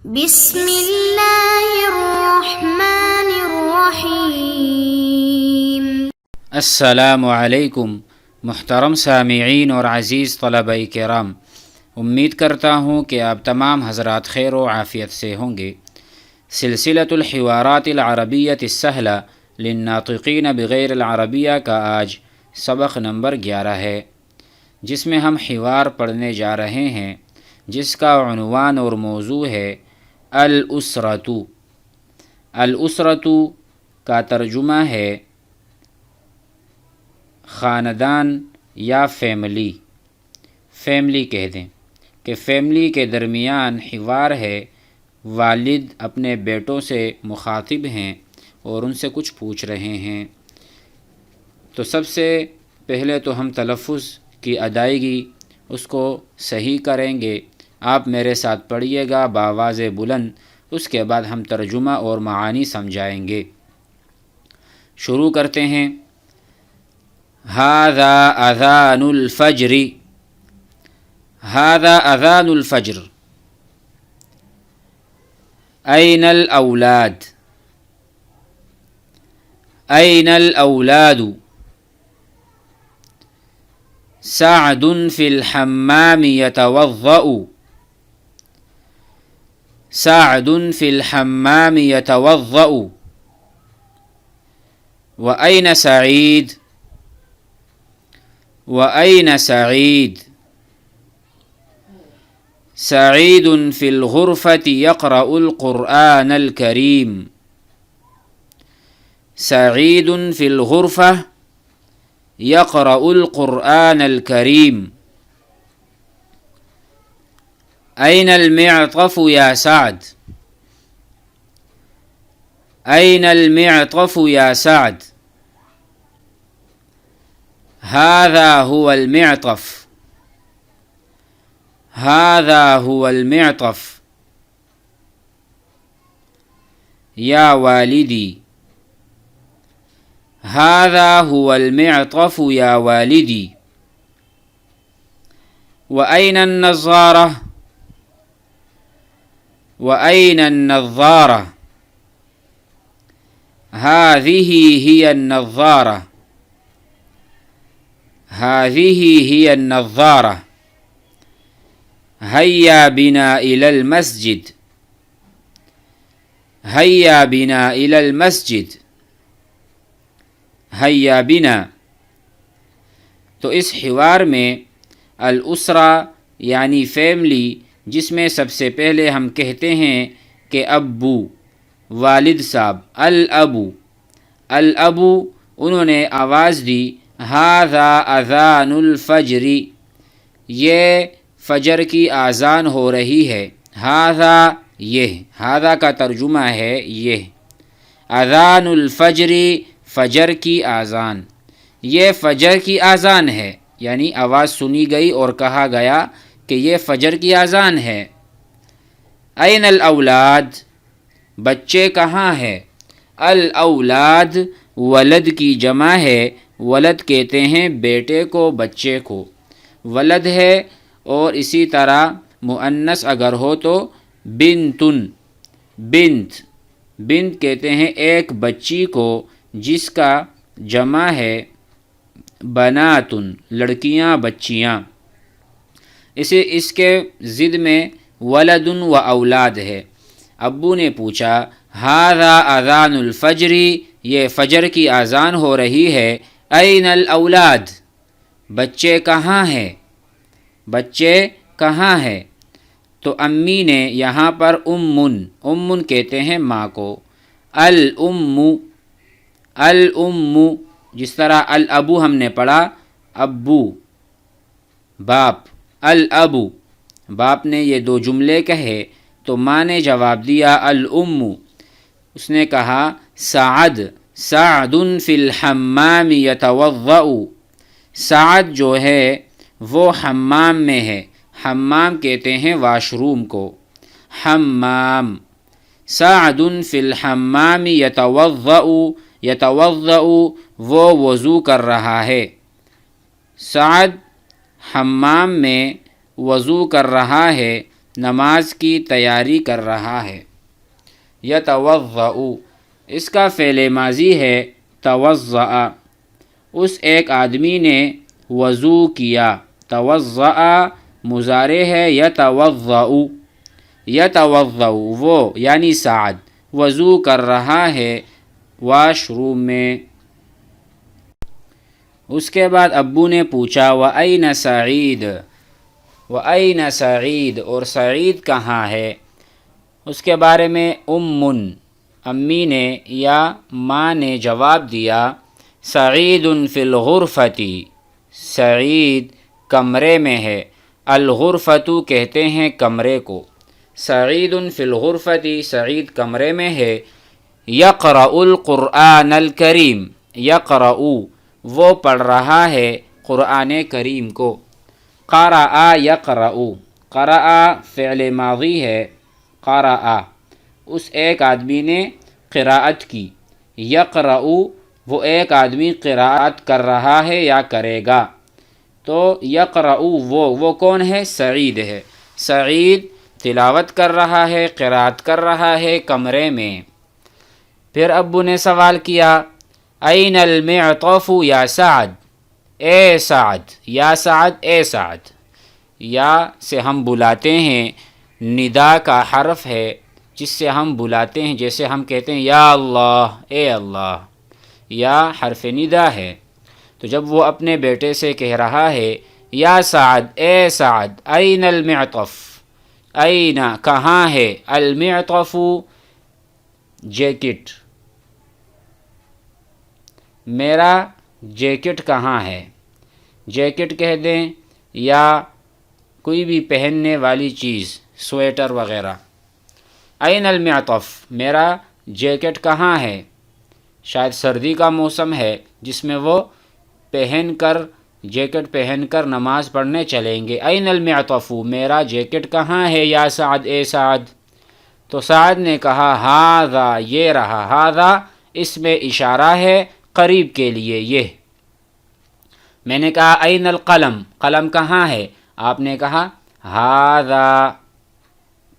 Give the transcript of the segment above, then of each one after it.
بسم اللہ الرحمن الرحیم۔ السلام علیکم محترم سامعین اور عزیز طلبہ کرام، امید کرتا ہوں کہ آپ تمام حضرات خیر و عافیت سے ہوں گے۔ سلسلۃ الحوارات العربیۃ السہلہ للناطقین بغیر العربیہ کا آج سبق نمبر 11 ہے، جس میں ہم حوار پڑھنے جا رہے ہیں، جس کا عنوان اور موضوع ہے الاسرۃ۔ الاسرۃ کا ترجمہ ہے خاندان یا فیملی۔ فیملی کہہ دیں کہ فیملی کے درمیان حوار ہے، والد اپنے بیٹوں سے مخاطب ہیں اور ان سے کچھ پوچھ رہے ہیں۔ تو سب سے پہلے تو ہم تلفظ کی ادائیگی اس کو صحیح کریں گے۔ آپ میرے ساتھ پڑھیے گا بآواز بلند، اس کے بعد ہم ترجمہ اور معانی سمجھائیں گے۔ شروع کرتے ہیں۔ ھذا اذان الفجر۔ ھذا اذان الفجر۔ أين الأولاد؟ أين الأولاد؟ سعد في الحمام يتوضأ۔ سعد في الحمام يتوضأ۔ وأين سعيد؟ وأين سعيد؟ سعيد في الغرفة يقرأ القرآن الكريم۔ سعيد في الغرفة يقرأ القرآن الكريم۔ أين المعطف يا سعد؟ أين المعطف يا سعد؟ هذا هو المعطف۔ هذا هو المعطف۔ يا والدي، هذا هو المعطف يا والدي۔ وأين النظارة؟ وأين النظارة؟ هذه هي النظارة۔ هذه هي النظارة۔ هيا بنا إلى المسجد۔ هيا بنا إلى المسجد۔ هيا بنا۔ تو اس حوار میں الاسرہ یعنی فیملی، جس میں سب سے پہلے ہم کہتے ہیں کہ ابو، والد صاحب، الابو، الابو انہوں نے آواز دی ھذا اذان الفجر، یہ فجر کی اذان ہو رہی ہے۔ ھذا، یہ، ھذا کا ترجمہ ہے یہ، اذان الفجر، فجر کی اذان، یہ فجر کی اذان ہے، یعنی آواز سنی گئی اور کہا گیا کہ یہ فجر کی اذان ہے۔ این الاولاد، بچے کہاں ہیں؟ الاولاد ولد کی جمع ہے، ولد کہتے ہیں بیٹے کو، بچے کو، ولد ہے، اور اسی طرح مؤنث اگر ہو تو بنتن، بنت، بنت کہتے ہیں ایک بچی کو جس کا جمع ہے بناتن، لڑکیاں، بچیاں۔ اس کے ضد میں ولدن و اولاد ہے۔ ابو نے پوچھا ھذا اذان الفجر، یہ فجر کی اذان ہو رہی ہے، این الاولاد، بچے کہاں ہیں؟ بچے کہاں ہیں؟ تو امی نے یہاں پر امن کہتے ہیں ماں کو، الام، الام، جس طرح الابو ہم نے پڑھا ابو، باپ، الابو، باپ نے یہ دو جملے کہے تو ماں نے جواب دیا الام، اس نے کہا سعد، سعد فی الحمام یتوضأ، سعد جو ہے وہ حمام میں ہے، حمام کہتے ہیں واش روم کو، حمام، سعد فی الحمام یتوضأ، یتوضأ وہ وضو کر رہا ہے، سعد حمام میں وضو کر رہا ہے، نماز کی تیاری کر رہا ہے۔ یتوضأ، اس کا فعل ماضی ہے توضأ، اس ایک آدمی نے وضو کیا۔ توضأ مضارع ہے یتوضأ، یتوضأ وہ یعنی سعد وضو کر رہا ہے واش روم میں۔ اس کے بعد ابو نے پوچھا وَأَيْنَ سعید، وَأَيْنَ سعید، اور سعید کہاں ہے؟ اس کے بارے میں امی نے یا ماں نے جواب دیا سعید فی الغرفۃ، سعید کمرے میں ہے۔ الغرفۃ کہتے ہیں کمرے کو۔ سعید فی الغرفۃ، سعید کمرے میں ہے۔ یقرأ القرآن الکریم، یقرأ وہ پڑھ رہا ہے قرآن کریم کو۔ قرأ یقرأ، قرأ فعل ماضی ہے قرأ، اس ایک آدمی نے قراءت کی۔ یقرأ وہ ایک آدمی قراءت کر رہا ہے یا کرے گا، تو یقرأ وہ کون ہے؟ سعید ہے۔ سعید تلاوت کر رہا ہے، قراءت کر رہا ہے کمرے میں۔ پھر ابو نے سوال کیا این المعطف یا سعد، اے سعد، یا سعد، اے سعد۔ یا سے ہم بلاتے ہیں، ندا کا حرف ہے جس سے ہم بلاتے ہیں، جیسے ہم کہتے ہیں یا اللہ، اے اللہ، یا حرف ندا ہے۔ تو جب وہ اپنے بیٹے سے کہہ رہا ہے یا سعد، اے سعد، این المعطف، این کہاں ہے، المعطف جیکٹ، میرا جیکٹ کہاں ہے، جیکٹ کہہ دیں یا کوئی بھی پہننے والی چیز، سویٹر وغیرہ۔ این المعطف، میرا جیکٹ کہاں ہے، شاید سردی کا موسم ہے جس میں وہ جیکٹ پہن کر نماز پڑھنے چلیں گے۔ این المعطف، میرا جیکٹ کہاں ہے یا سعد، اے سعد۔ تو سعد نے کہا ھذا، یہ رہا، ھذا اس میں اشارہ ہے قریب کے لیے، یہ۔ میں نے کہا این القلم، قلم کہاں ہے، آپ نے کہا ھذا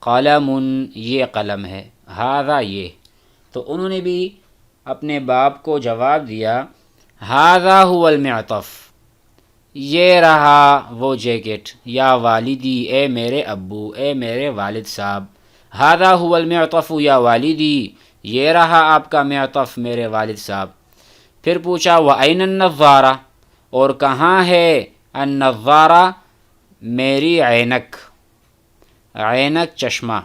قلم، یہ قلم ہے، ھذا یہ۔ تو انہوں نے بھی اپنے باپ کو جواب دیا ھذا هو المعطف، یہ رہا وہ جیکٹ، یا والدی، اے میرے ابو، اے میرے والد صاحب، ھذا هو المعطف یا والدی، یہ رہا آپ کا معطف میرے والد صاحب۔ پھر پوچھا وَأَيْنَ النَّظَّارَةُ، اور کہاں ہے النظارہ، میری عینک، عینک چشمہ۔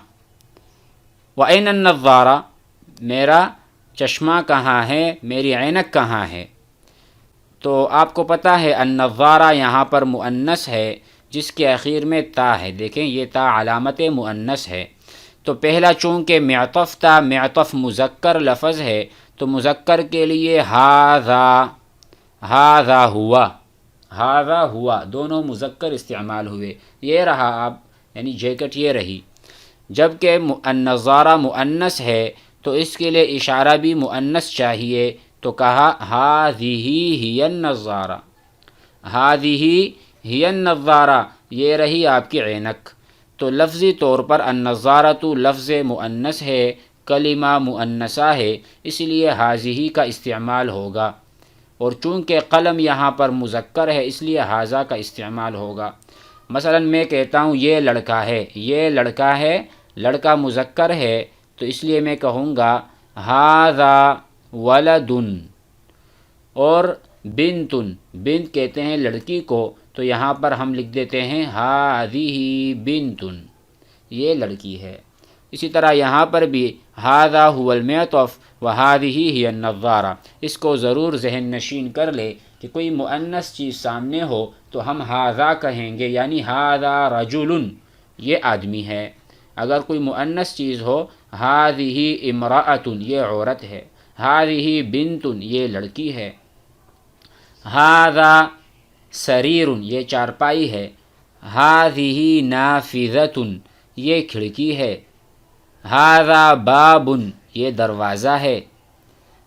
وَأَيْنَ النَّظَّارَةُ، میرا چشمہ کہاں ہے، میری عینک کہاں ہے۔ تو آپ کو پتہ ہے النظارہ یہاں پر مؤنث ہے جس کے اخیر میں تا ہے، دیکھیں یہ تا علامت مؤنث ہے۔ تو پہلا چونکہ معطف تھا، معطف مذکر لفظ ہے، تو مذکر کے لیے ھذا، ھذا ہوا، ھذا ہوا، دونوں مذکر استعمال ہوئے، یہ رہا آپ، یعنی جیکٹ یہ رہی۔ جبکہ النظارہ مؤنث ہے تو اس کے لیے اشارہ بھی مؤنث چاہیے، تو کہا ھذہ ہی النظارہ، ھذہ ہی النظارہ، یہ رہی آپ کی عینک۔ تو لفظی طور پر النظارۃ لفظ مؤنث ہے، کلمہ مؤنثہ ہے، اس لیے ھذہ کا استعمال ہوگا، اور چونکہ قلم یہاں پر مذکر ہے اس لیے ھذا کا استعمال ہوگا۔ مثلا میں کہتا ہوں یہ لڑکا ہے، یہ لڑکا ہے، لڑکا مذکر ہے تو اس لیے میں کہوں گا ھذا ولد، اور بنت، بنت کہتے ہیں لڑکی کو، تو یہاں پر ہم لکھ دیتے ہیں ھذہ بنت، یہ لڑکی ہے۔ اسی طرح یہاں پر بھی ھذا هو المعطف وھذہ ہی النظارہ، اس کو ضرور ذہن نشین کر لے کہ کوئی مؤنث چیز سامنے ہو تو ہم ھذا کہیں گے، یعنی ھذا رجل، یہ آدمی ہے۔ اگر کوئی مؤنث چیز ہو ھذہ امرأۃ، یہ عورت ہے، ھذہ بنت، یہ لڑکی ہے، ھذا سریر، یہ چارپائی ہے، ھذہ نافذۃ، یہ کھڑکی ہے، ھذا باب، یہ دروازہ ہے،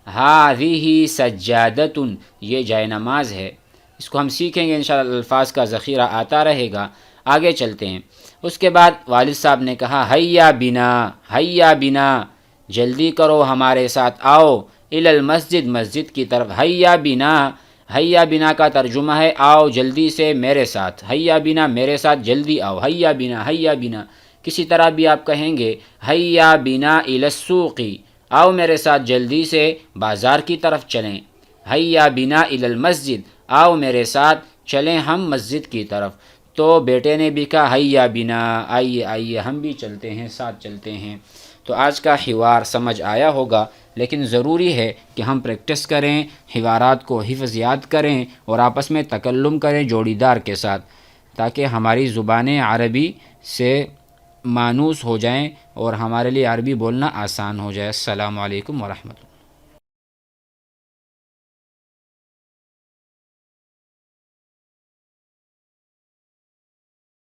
ھذہ سجادۃ، یہ جائے نماز ہے۔ اس کو ہم سیکھیں گے انشاءاللہ، الفاظ کا ذخیرہ آتا رہے گا۔ آگے چلتے ہیں۔ اس کے بعد والد صاحب نے کہا ہیا بنا، ہیا بنا، جلدی کرو ہمارے ساتھ آؤ، الی المسجد، مسجد کی طرف، ہیا بنا، ہیا بنا کا ترجمہ ہے آؤ جلدی سے میرے ساتھ، ہیا بنا میرے ساتھ جلدی آؤ، ہیا بنا، ہیا بنا۔ کسی طرح بھی آپ کہیں گے ہیا بنا الی السوق، آؤ میرے ساتھ جلدی سے بازار کی طرف چلیں، ہیا بنا الی المسجد، آؤ میرے ساتھ چلیں ہم مسجد کی طرف۔ تو بیٹے نے بھی کہا ہیا بنا، آئیے آئیے ہم بھی چلتے ہیں، ساتھ چلتے ہیں۔ تو آج کا حوار سمجھ آیا ہوگا، لیکن ضروری ہے کہ ہم پریکٹس کریں، حوارات کو حفظ یاد کریں اور آپس میں تکلم کریں جوڑی دار کے ساتھ، تاکہ ہماری زبان عربی سے مانوس ہو جائیں اور ہمارے لیے عربی بولنا آسان ہو جائے۔ السلام علیکم ورحمۃ اللہ۔